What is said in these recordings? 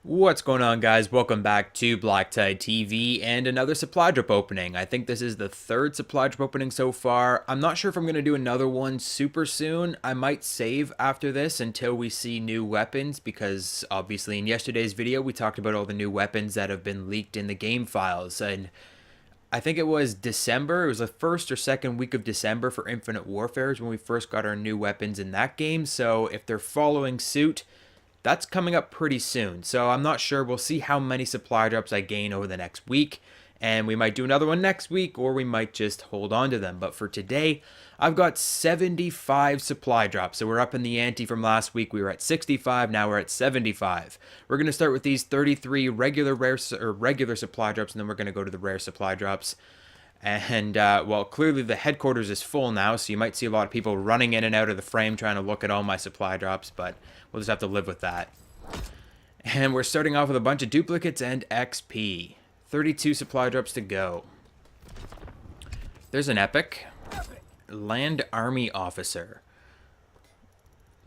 What's going on, guys? Welcome back to BlackTideTV and another supply drop opening. I think this is the third supply drop opening so far. I'm not sure if I'm going to do another one super soon. I might save after this until we see new weapons, because obviously in yesterday's video we talked about all the new weapons that have been leaked in the game files, and I think it was December. It was the first or second week of December for Infinite Warfare is when we first got our new weapons in that game. So if they're following suit, that's coming up pretty soon. So I'm not sure. We'll see how many supply drops I gain over the next week. And we might do another one next week, or we might just hold on to them. But for today, I've got 75 supply drops. So we're up in the ante from last week. We were at 65. Now we're at 75. We're going to start with these 33 regular supply drops, and then we're going to go to the rare supply drops. And, well, clearly the headquarters is full now, so you might see a lot of people running in and out of the frame trying to look at all my supply drops, but we'll just have to live with that. And we're starting off with a bunch of duplicates and XP. 32 supply drops to go. There's an epic. Land Army Officer.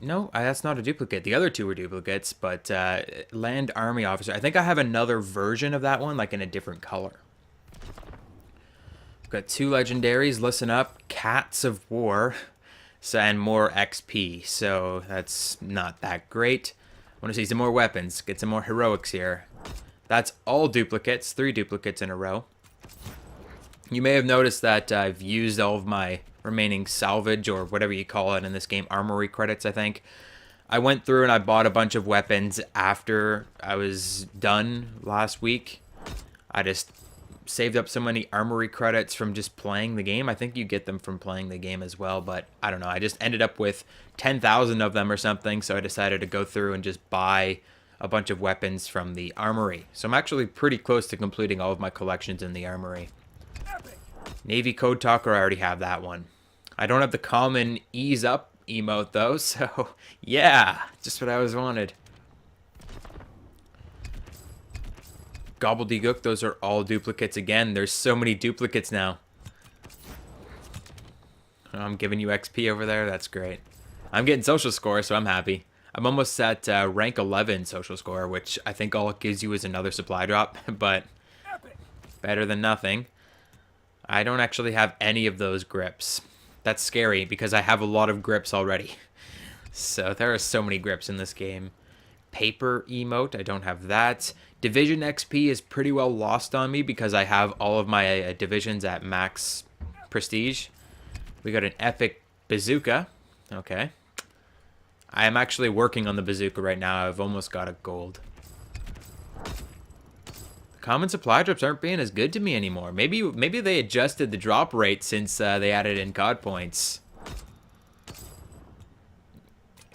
No, that's not a duplicate. The other two were duplicates, but Land Army Officer. I think I have another version of that one, like in a different color. Got two legendaries. Listen up. Cats of War. So, and more XP. So that's not that great. I want to see some more weapons. Get some more heroics here. That's all duplicates. 3 duplicates in a row. You may have noticed that I've used all of my remaining salvage, or whatever you call it in this game, armory credits, I think. I went through and I bought a bunch of weapons after I was done last week. I just saved up so many armory credits from just playing the game. I think you get them from playing the game as well, but I don't know. I just ended up with 10,000 of them or something, so I decided to go through and just buy a bunch of weapons from the armory. So I'm actually pretty close to completing all of my collections in the armory. Navy Code Talker, I already have that one. I don't have the common ease up emote though, so yeah, just what I always wanted. Gobbledygook, those are all duplicates again. There's so many duplicates now. I'm giving you XP over there. That's great. I'm getting social score, so I'm happy. I'm almost at rank 11 social score, which I think all it gives you is another supply drop, but better than nothing. I don't actually have any of those grips. That's scary because I have a lot of grips already. So there are so many grips in this game. Paper emote, I don't have that. Division XP is pretty well lost on me because I have all of my divisions at max prestige. We got an epic bazooka. Okay. I am actually working on the bazooka right now. I've almost got a gold. Common supply drops aren't being as good to me anymore. Maybe they adjusted the drop rate since they added in COD points.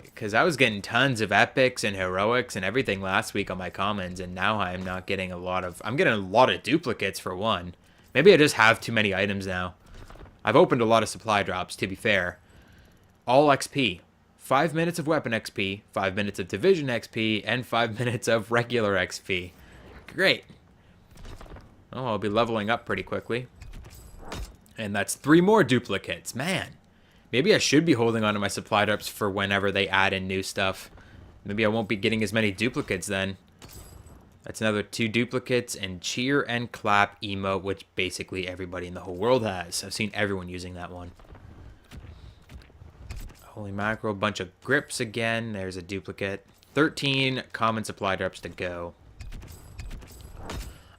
Because I was getting tons of epics and heroics and everything last week on my commons, and now I'm not getting a lot of... I'm getting a lot of duplicates for one. Maybe I just have too many items now. I've opened a lot of supply drops, to be fair. All XP. 5 minutes of weapon XP, 5 minutes of division XP, and 5 minutes of regular XP. Great. Oh, I'll be leveling up pretty quickly. And that's 3 more duplicates. Man. Maybe I should be holding on to my supply drops for whenever they add in new stuff. Maybe I won't be getting as many duplicates then. That's another 2 duplicates and cheer and clap emote, which basically everybody in the whole world has. I've seen everyone using that one. Holy mackerel, bunch of grips again. There's a duplicate. 13 common supply drops to go.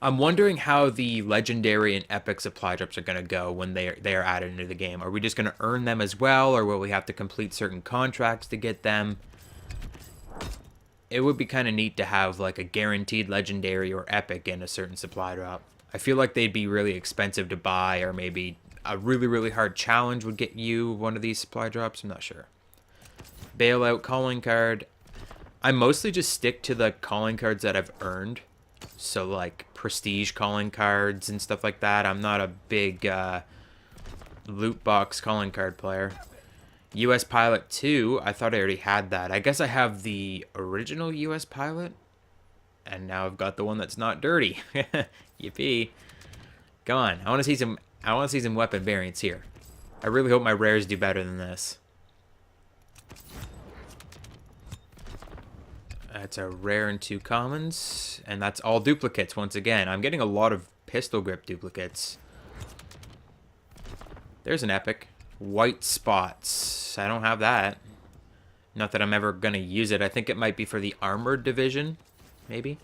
I'm wondering how the legendary and epic supply drops are going to go when they are added into the game. Are we just going to earn them as well, or will we have to complete certain contracts to get them? It would be kind of neat to have like a guaranteed legendary or epic in a certain supply drop. I feel like they'd be really expensive to buy, or maybe a really, really hard challenge would get you one of these supply drops. I'm not sure. Bailout calling card. I mostly just stick to the calling cards that I've earned. So like prestige calling cards and stuff like that. I'm not a big loot box calling card player. US Pilot 2, I thought I already had that. I guess I have the original US Pilot. And now I've got the one that's not dirty. Yippee. Come on. I want to see some weapon variants here. I really hope my rares do better than this. That's a rare and 2 commons. And that's all duplicates once again. I'm getting a lot of pistol grip duplicates. There's an epic. White spots. I don't have that. Not that I'm ever going to use it. I think it might be for the armored division. Maybe.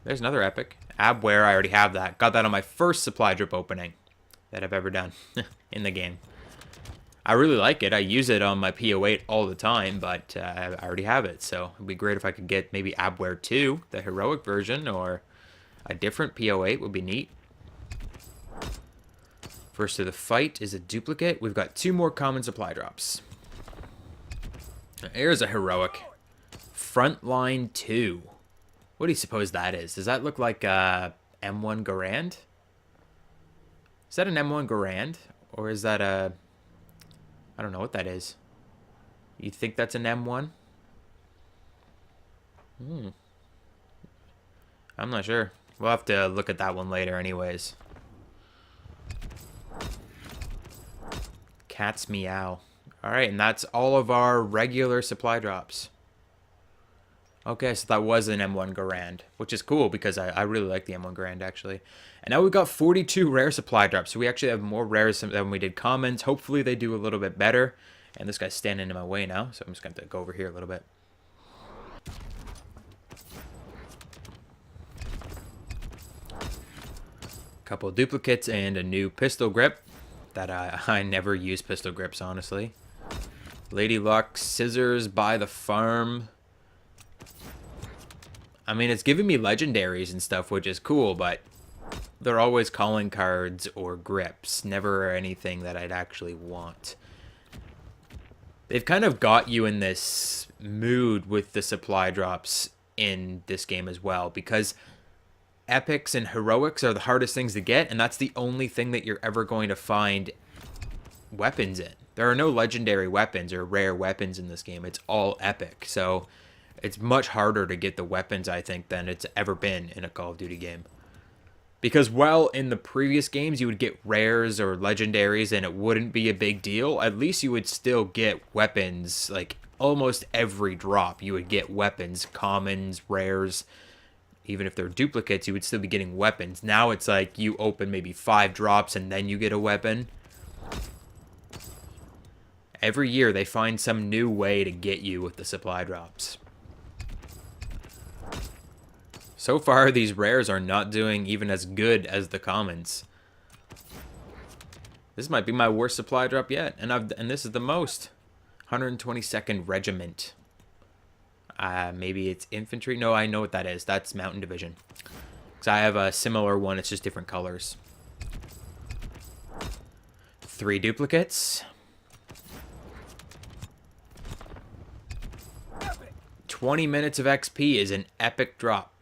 There's another epic. Abwehr, I already have that. Got that on my first supply drop opening that I've ever done in the game. I really like it. I use it on my PO8 all the time, but I already have it. So it'd be great if I could get maybe Abwehr 2, the heroic version, or a different PO8 would be neat. First to the fight is a duplicate. We've got 2 more common supply drops. Here's a heroic. Frontline 2. What do you suppose that is? Does that look like a M1 Garand? Is that an M1 Garand? Or is that a... I don't know what that is. You think that's an M1? I'm not sure. We'll have to look at that one later anyways. Cat's meow. Alright, and that's all of our regular supply drops. Okay, so that was an M1 Garand, which is cool because I really like the M1 Garand, actually. And now we've got 42 rare supply drops, so we actually have more rares than we did commons. Hopefully they do a little bit better. And this guy's standing in my way now, so I'm just going to go over here a little bit. Couple of duplicates and a new pistol grip. That I never use pistol grips, honestly. Lady Luck, scissors by the farm. I mean, it's giving me legendaries and stuff, which is cool, but they're always calling cards or grips. Never anything that I'd actually want. They've kind of got you in this mood with the supply drops in this game as well, because epics and heroics are the hardest things to get, and that's the only thing that you're ever going to find weapons in. There are no legendary weapons or rare weapons in this game. It's all epic, so it's much harder to get the weapons, I think, than it's ever been in a Call of Duty game. Because while in the previous games you would get rares or legendaries and it wouldn't be a big deal, at least you would still get weapons. Like almost every drop you would get weapons, commons, rares. Even if they're duplicates, you would still be getting weapons. Now it's like you open maybe 5 drops and then you get a weapon. Every year they find some new way to get you with the supply drops. So far, these rares are not doing even as good as the commons. This might be my worst supply drop yet, and this is the most. 122nd Regiment. Maybe it's infantry. No, I know what that is. That's Mountain Division. Because I have a similar one. It's just different colors. 3 duplicates. 20 minutes of XP is an epic drop.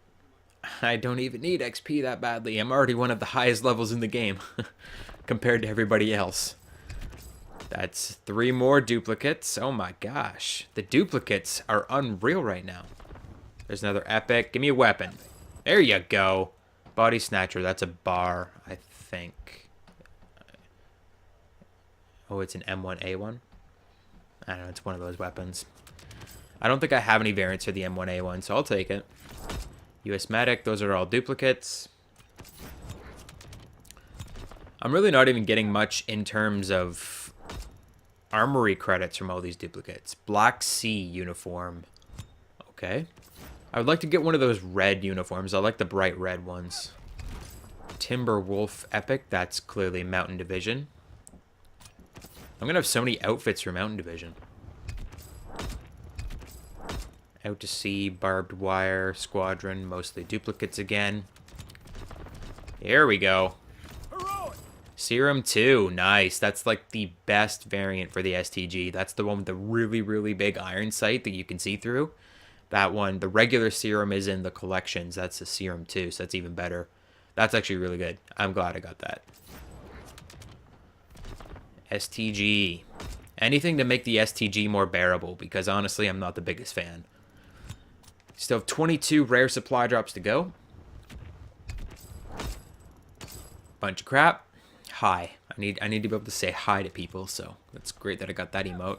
I don't even need XP that badly. I'm already one of the highest levels in the game compared to everybody else. That's 3 more duplicates. Oh my gosh. The duplicates are unreal right now. There's another epic. Give me a weapon. There you go. Body Snatcher. That's a bar, I think. Oh, it's an M1A1? I don't know. It's one of those weapons. I don't think I have any variants for the M1A1, so I'll take it. US Medic, those are all duplicates. I'm really not even getting much in terms of armory credits from all these duplicates. Black Sea uniform. Okay. I would like to get one of those red uniforms. I like the bright red ones. Timber Wolf Epic, that's clearly Mountain Division. I'm going to have so many outfits for Mountain Division. Out to Sea, Barbed Wire, Squadron, mostly duplicates again. Here we go. Serum 2, nice. That's like the best variant for the STG. That's the one with the really, really big iron sight that you can see through. That one, the regular Serum is in the collections. That's the Serum 2, so that's even better. That's actually really good. I'm glad I got that. STG. Anything to make the STG more bearable, because honestly, I'm not the biggest fan. Still have 22 rare supply drops to go. Bunch of crap. Hi. I need to be able to say hi to people, so that's great that I got that emote.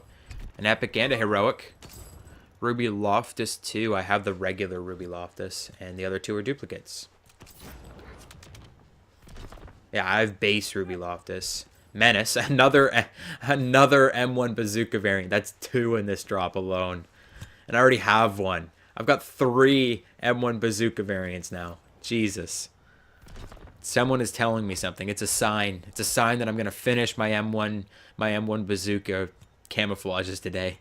An epic and a heroic. Ruby Loftus 2. I have the regular Ruby Loftus, and the other two are duplicates. Yeah, I have base Ruby Loftus. Menace, another M1 bazooka variant. That's 2 in this drop alone. And I already have one. I've got 3 M1 bazooka variants now. Jesus. Someone is telling me something. It's a sign. It's a sign that I'm going to finish my M1 bazooka camouflages today.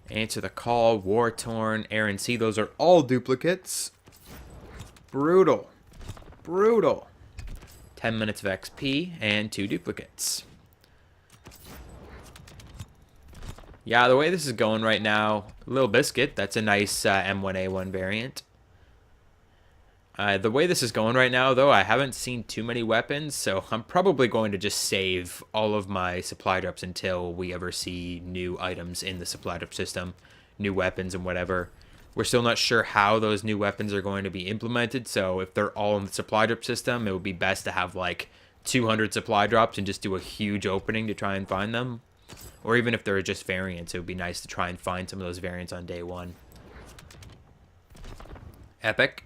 Answer the Call, War Torn, Aaron C. Those are all duplicates. Brutal. Brutal. 10 minutes of XP and 2 duplicates. Yeah, the way this is going right now, Little Biscuit, that's a nice M1A1 variant. The way this is going right now, though, I haven't seen too many weapons, so I'm probably going to just save all of my supply drops until we ever see new items in the supply drop system, new weapons and whatever. We're still not sure how those new weapons are going to be implemented, so if they're all in the supply drop system, it would be best to have like 200 supply drops and just do a huge opening to try and find them. Or even if they're just variants, it would be nice to try and find some of those variants on day 1. Epic.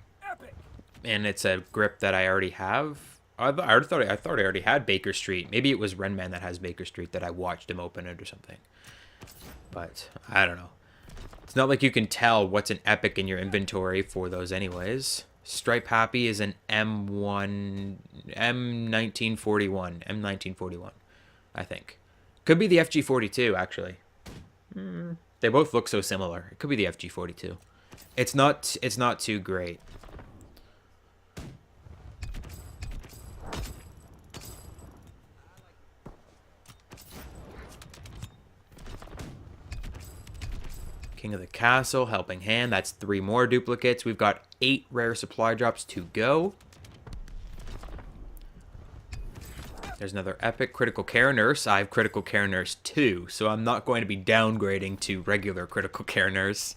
And it's a grip that I already have. I thought I already had Baker Street. Maybe it was Renman that has Baker Street that I watched him open it or something. But I don't know. It's not like you can tell what's an epic in your inventory for those anyways. Stripe Happy is an M1941, I think. Could be the FG42 actually. They both look so similar. It could be the FG42. It's not too great. King of the Castle, Helping Hand, that's 3 more duplicates. We've got 8 rare supply drops to go. There's another epic Critical Care Nurse. I have Critical Care Nurse 2, so I'm not going to be downgrading to regular Critical Care Nurse.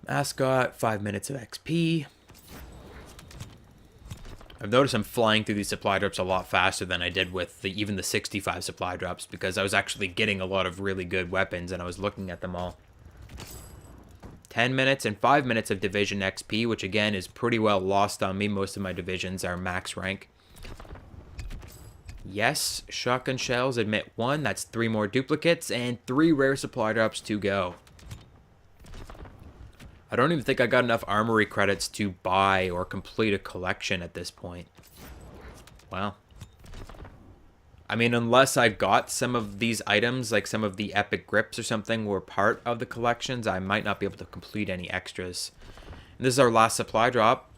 Mascot, 5 minutes of XP. I've noticed I'm flying through these supply drops a lot faster than I did with even the 65 supply drops because I was actually getting a lot of really good weapons and I was looking at them all. 10 minutes and 5 minutes of division XP, which again is pretty well lost on me. Most of my divisions are max rank. Yes, shotgun shells, admit 1. That's 3 more duplicates and 3 rare supply drops to go. I don't even think I got enough armory credits to buy or complete a collection at this point. Wow. I mean, unless I got some of these items, like some of the epic grips or something, were part of the collections, I might not be able to complete any extras. And this is our last supply drop.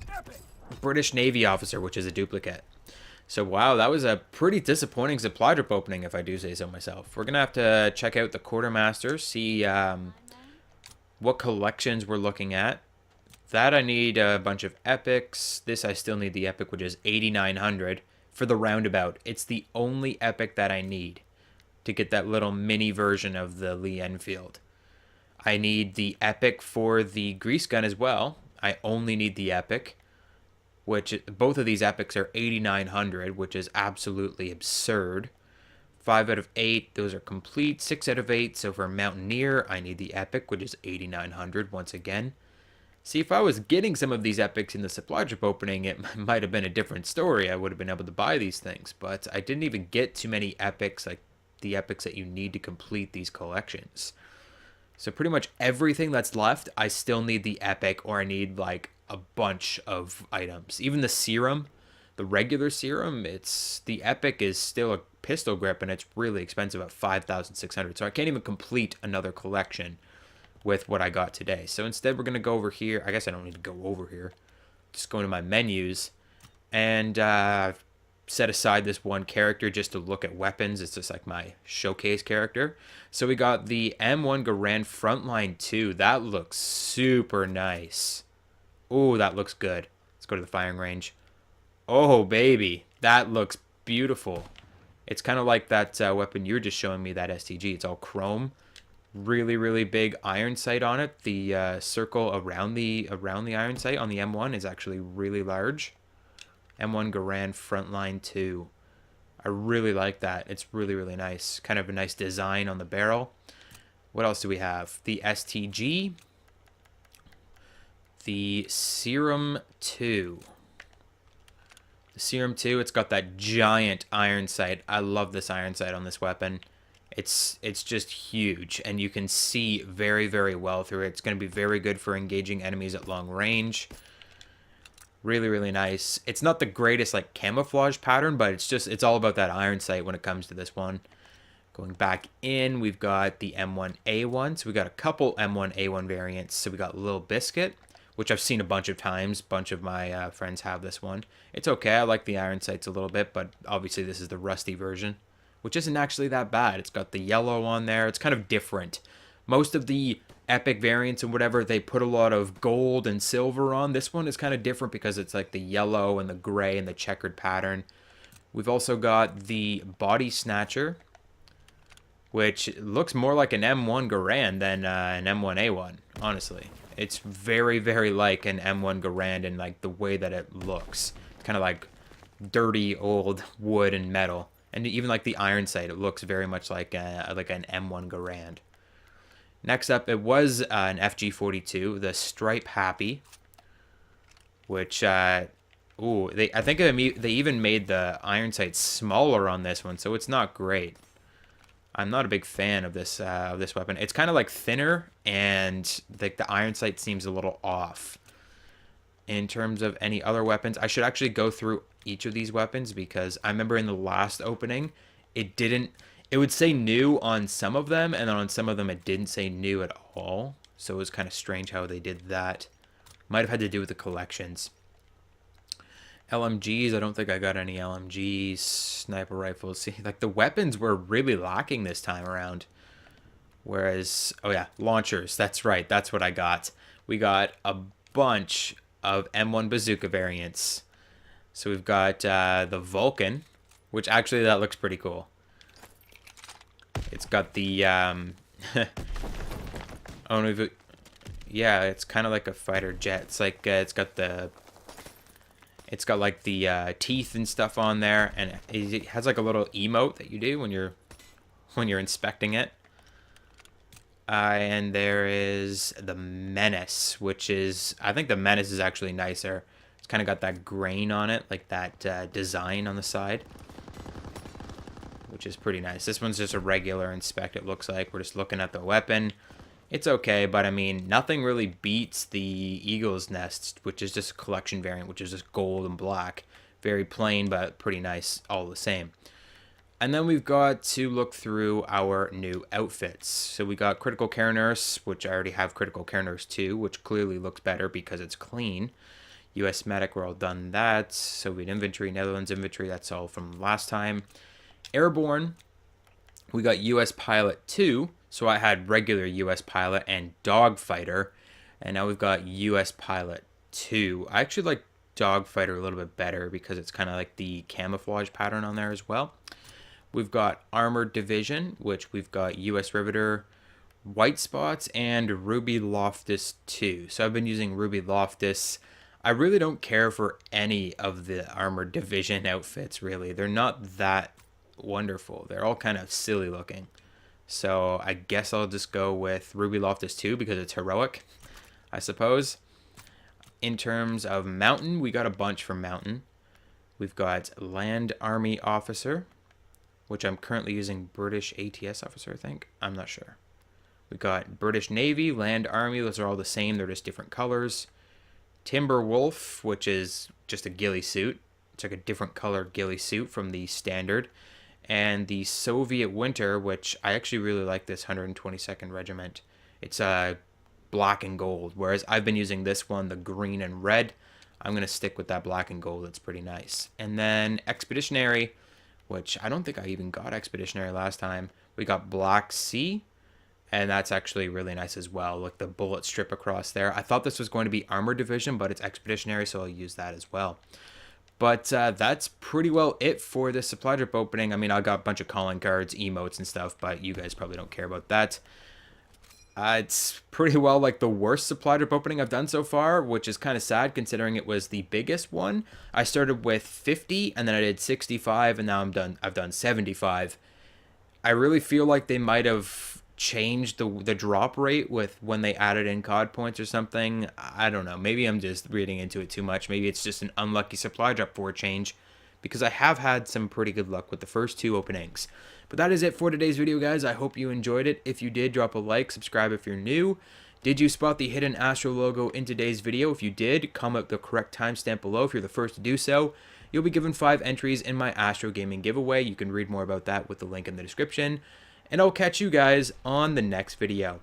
British Navy officer, which is a duplicate. So, wow, that was a pretty disappointing supply drop opening, if I do say so myself. We're going to have to check out the Quartermaster, see what collections we're looking at. That I need a bunch of epics. This I still need the epic, which is 8,900 for the roundabout. It's the only epic that I need to get that little mini version of the Lee Enfield. I need the epic for the grease gun as well. I only need the epic, which both of these epics are 8,900, which is absolutely absurd. 5 out of 8, those are complete. 6 out of 8, so for Mountaineer, I need the epic, which is 8,900 once again. See, if I was getting some of these epics in the supply drop opening, it might have been a different story. I would have been able to buy these things, but I didn't even get too many epics, like the epics that you need to complete these collections. So pretty much everything that's left, I still need the epic, or I need like a bunch of items. Even the serum, the regular serum, the epic is still a pistol grip and it's really expensive at 5,600. So I can't even complete another collection with what I got today. So instead we're going to go over here. I guess I don't need to go over here. Just go into my menus and set aside this one character just to look at weapons. It's just like my showcase character. So we got the M1 Garand Frontline 2. That looks super nice. Oh, that looks good. Let's go to the firing range. Oh, baby. That looks beautiful. It's kind of like that weapon you're just showing me, that STG. It's all chrome. Really, really big iron sight on it. The circle around the iron sight on the M1 is actually really large. M1 Garand Frontline 2. I really like that. It's really, really nice. Kind of a nice design on the barrel. What else do we have? The STG. The Serum 2. The Serum 2, it's got that giant iron sight. I love this iron sight on this weapon. It's just huge, and you can see very, very well through it. It's going to be very good for engaging enemies at long range. Really, really nice. It's not the greatest like camouflage pattern, but it's all about that iron sight when it comes to this one. Going back in, we've got the M1A1. So we got a couple M1A1 variants. So we got Little Biscuit, which I've seen a bunch of times. A bunch of my friends have this one. It's okay. I like the iron sights a little bit, but obviously this is the rusty version, which isn't actually that bad. It's got the yellow on there. It's kind of different. Most of the epic variants and whatever, they put a lot of gold and silver on. This one is kind of different because it's like the yellow and the gray and the checkered pattern. We've also got the Body Snatcher, which looks more like an M1 Garand than an M1A1, honestly. It's very, very like an M1 Garand in like the way that it looks. It's kind of like dirty old wood and metal. And even like the iron sight, it looks very much like an M1 Garand. Next up, it was an FG42, the Stripe Happy, which, I think they even made the iron sight smaller on this one, so it's not great. I'm not a big fan of this weapon. It's kind of like thinner, and like the iron sight seems a little off. In terms of any other weapons, I should actually go through each of these weapons because I remember in the last opening, it would say new on some of them, and then on some of them it didn't say new at all. So it was kind of strange how they did that. Might have had to do with the collections. LMGs, I don't think I got any LMGs. Sniper rifles. See, like the weapons were really lacking this time around. Whereas, oh yeah, launchers. That's right. That's what I got. We got a bunch of M1 bazooka variants. So we've got the Vulcan, which actually that looks pretty cool. It's got the oh no, yeah, it's kind of like a fighter jet. It's like it's got like the teeth and stuff on there, and it has like a little emote that you do when you're inspecting it. And there is the Menace, which is, I think the Menace is actually nicer. It's kind of got that grain on it, like that design on the side, which is pretty nice. This one's just a regular inspect, it looks like. We're just looking at the weapon. It's okay, but I mean, nothing really beats the Eagle's Nest, which is just a collection variant, which is just gold and black. Very plain, but pretty nice all the same. And then we've got to look through our new outfits. So we got Critical Care Nurse, which I already have Critical Care Nurse 2, which clearly looks better because it's clean. US Medic, we're all done that. Soviet Infantry, Netherlands Infantry, that's all from last time. Airborne, we got US Pilot 2. So I had regular US Pilot and Dogfighter. And now we've got US Pilot 2. I actually like Dogfighter a little bit better because it's kind of like the camouflage pattern on there as well. We've got Armored Division, which we've got US Riveter, White Spots, and Ruby Loftus 2. So I've been using Ruby Loftus. I really don't care for any of the Armored Division outfits, really. They're not that wonderful. They're all kind of silly looking. So I guess I'll just go with Ruby Loftus 2 because it's heroic, I suppose. In terms of Mountain, we got a bunch from Mountain. We've got Land Army Officer, which I'm currently using British ATS Officer, I think. I'm not sure. We got British Navy, Land Army. Those are all the same. They're just different colors. Timber Wolf, which is just a ghillie suit. It's like a different colored ghillie suit from the standard. And the Soviet Winter, which I actually really like this 122nd Regiment. It's black and gold, whereas I've been using this one, the green and red. I'm going to stick with that black and gold. It's pretty nice. And then Expeditionary, which I don't think I even got Expeditionary last time. We got Black Sea, and that's actually really nice as well. Like the bullet strip across there. I thought this was going to be Armored Division, but it's Expeditionary, so I'll use that as well. But that's pretty well it for this supply drop opening. I mean, I got a bunch of calling cards, emotes, and stuff, but you guys probably don't care about that. It's pretty well like the worst supply drop opening I've done so far, which is kind of sad considering it was the biggest one. I started with 50 and then I did 65 and now I've done 75. I really feel like they might have changed the drop rate with when they added in COD points or something. I don't know. Maybe I'm just reading into it too much. Maybe it's just an unlucky supply drop for a change, because I have had some pretty good luck with the first two openings. But that is it for today's video, guys. I hope you enjoyed it. If you did, drop a like, subscribe if you're new. Did you spot the hidden Astro logo in today's video? If you did, comment the correct timestamp below if you're the first to do so. You'll be given 5 entries in my Astro Gaming giveaway. You can read more about that with the link in the description. And I'll catch you guys on the next video.